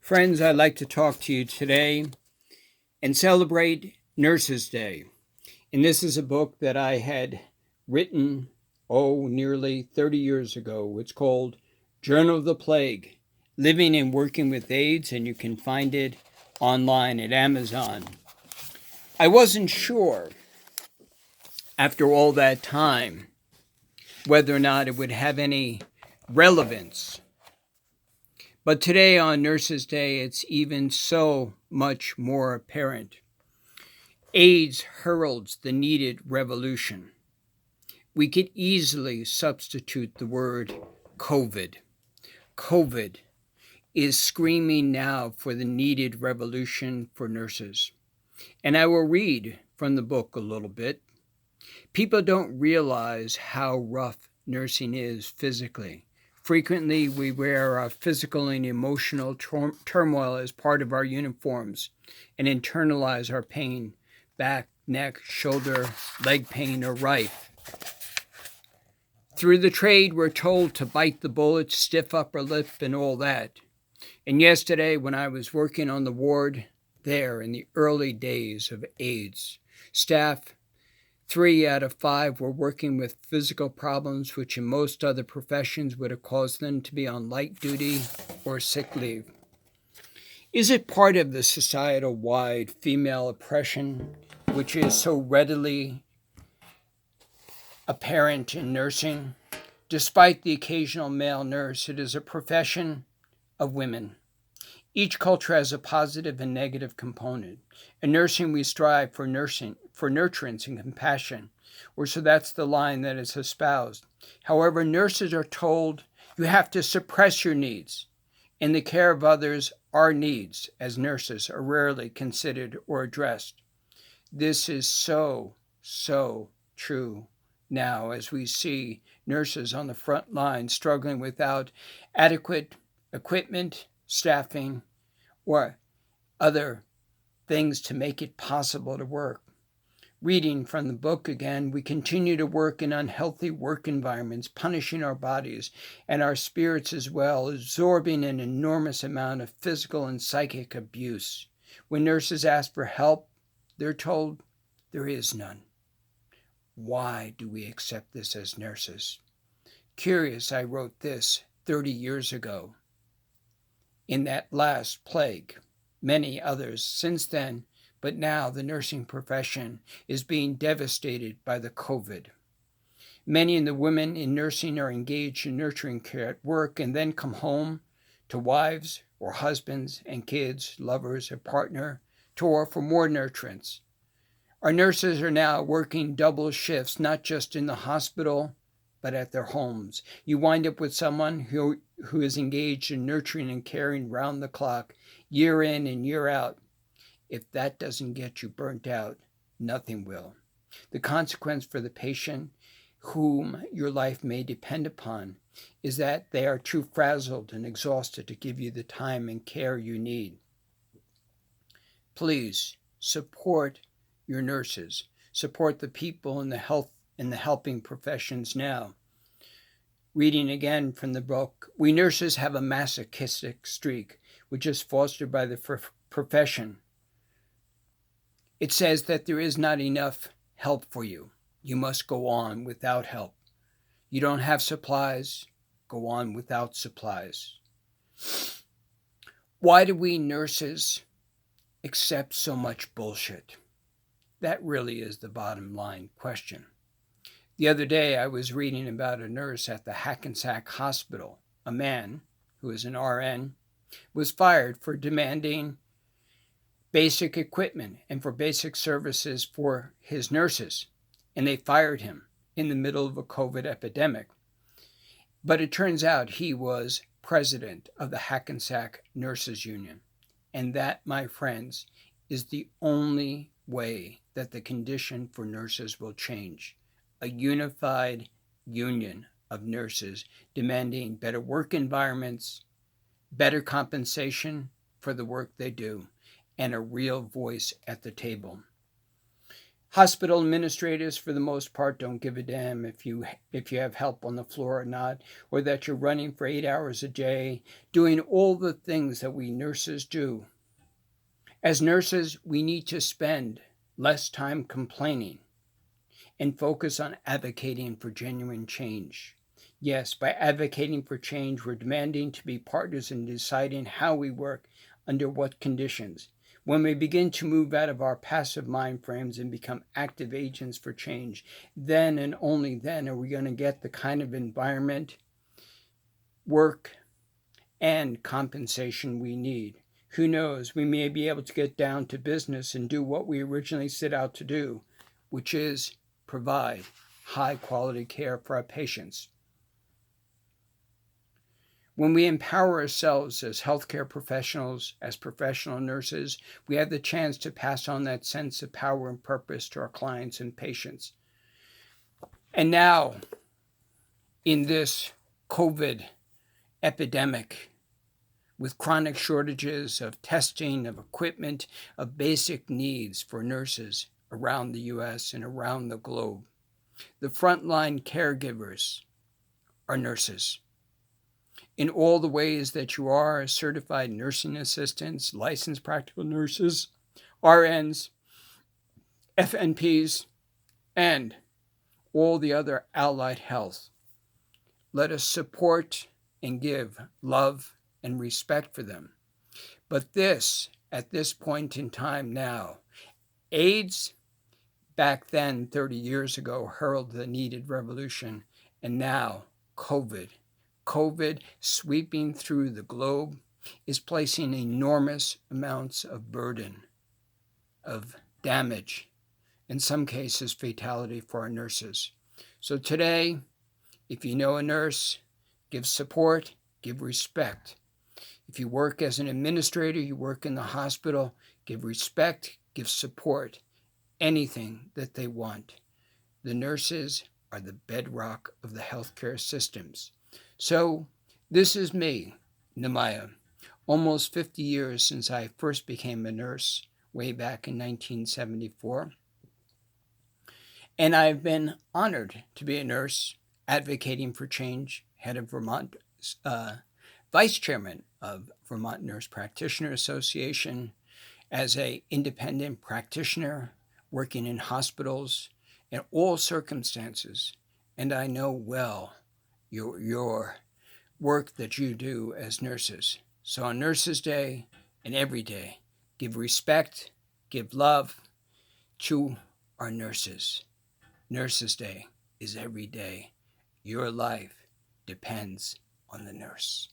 Friends, I'd like to talk to you today and celebrate Nurses Day. And this is a book that I had written, nearly 30 years ago. It's called Journal of the Plague, Living and Working with AIDS, and you can find it online at Amazon. I wasn't sure, after all that time, whether or not it would have any relevance. But today on Nurses Day, it's even so much more apparent. AIDS heralds the needed revolution. We could easily substitute the word COVID. COVID is screaming now for the needed revolution for nurses. And I will read from the book a little bit. People don't realize how rough nursing is physically. Frequently, we wear our physical and emotional turmoil as part of our uniforms and internalize our pain, back, neck, shoulder, leg pain are rife. Through the trade, we're told to bite the bullet, stiff upper lip, and all that. And yesterday, when I was working on the ward there in the early days of AIDS, staff 3 out of 5 were working with physical problems which in most other professions would have caused them to be on light duty or sick leave. Is it part of the societal-wide female oppression which is so readily apparent in nursing? Despite the occasional male nurse, it is a profession of women. Each culture has a positive and negative component. In nursing, we strive for nurturance and compassion, or so that's the line that is espoused. However, nurses are told you have to suppress your needs. In the care of others, our needs as nurses are rarely considered or addressed. This is so true now as we see nurses on the front line struggling without adequate equipment, staffing, or other things to make it possible to work. Reading from the book again, we continue to work in unhealthy work environments, punishing our bodies and our spirits as well, absorbing an enormous amount of physical and psychic abuse. When nurses ask for help, they're told there is none. Why do we accept this as nurses? Curious, I wrote this 30 years ago. In that last plague, many others since then, but now the nursing profession is being devastated by the COVID. Many of the women in nursing are engaged in nurturing care at work and then come home to wives or husbands and kids, lovers, or partner to offer more nurturance. Our nurses are now working double shifts, not just in the hospital, but at their homes. You wind up with someone who is engaged in nurturing and caring round the clock, year in and year out. If that doesn't get you burnt out, nothing will. The consequence for the patient, whom your life may depend upon, is that they are too frazzled and exhausted to give you the time and care you need. Please support your nurses. Support the people in the helping professions now. Reading again from the book, we nurses have a masochistic streak, which is fostered by the profession. It says that there is not enough help for you. You must go on without help. You don't have supplies, go on without supplies. Why do we nurses accept so much bullshit? That really is the bottom line question. The other day, I was reading about a nurse at the Hackensack Hospital. A man, who is an RN, was fired for demanding basic equipment and for basic services for his nurses, and they fired him in the middle of a COVID epidemic. But it turns out he was president of the Hackensack Nurses Union, and that, my friends, is the only way that the condition for nurses will change. A unified union of nurses demanding better work environments, better compensation for the work they do, and a real voice at the table. Hospital administrators, for the most part, don't give a damn if you have help on the floor or not, or that you're running for 8 hours a day, doing all the things that we nurses do. As nurses, we need to spend less time complaining and focus on advocating for genuine change. Yes, by advocating for change, we're demanding to be partners in deciding how we work, under what conditions. When we begin to move out of our passive mind frames and become active agents for change, then and only then are we going to get the kind of environment, work, and compensation we need. Who knows, we may be able to get down to business and do what we originally set out to do, which is provide high quality care for our patients. When we empower ourselves as healthcare professionals, as professional nurses, we have the chance to pass on that sense of power and purpose to our clients and patients. And now, in this COVID epidemic, with chronic shortages of testing, of equipment, of basic needs for nurses around the U.S. and around the globe, the frontline caregivers are nurses. In all the ways that you are certified nursing assistants, licensed practical nurses, RNs, FNPs, and all the other allied health. Let us support and give love and respect for them. But this, at this point in time now, AIDS, back then 30 years ago, heralded the needed revolution, and now COVID sweeping through the globe is placing enormous amounts of burden, of damage, in some cases fatality for our nurses. So today, if you know a nurse, give support, give respect. If you work as an administrator, you work in the hospital, give respect, give support, anything that they want. The nurses are the bedrock of the healthcare systems. So this is me, Nehemiah, almost 50 years since I first became a nurse, way back in 1974. And I've been honored to be a nurse, advocating for change, head of Vermont, vice chairman of Vermont Nurse Practitioner Association, as an independent practitioner, working in hospitals in all circumstances. And I know well your work that you do as nurses. So on Nurses Day and every day, give respect, give love to our nurses. Nurses Day is every day. Your life depends on the nurse.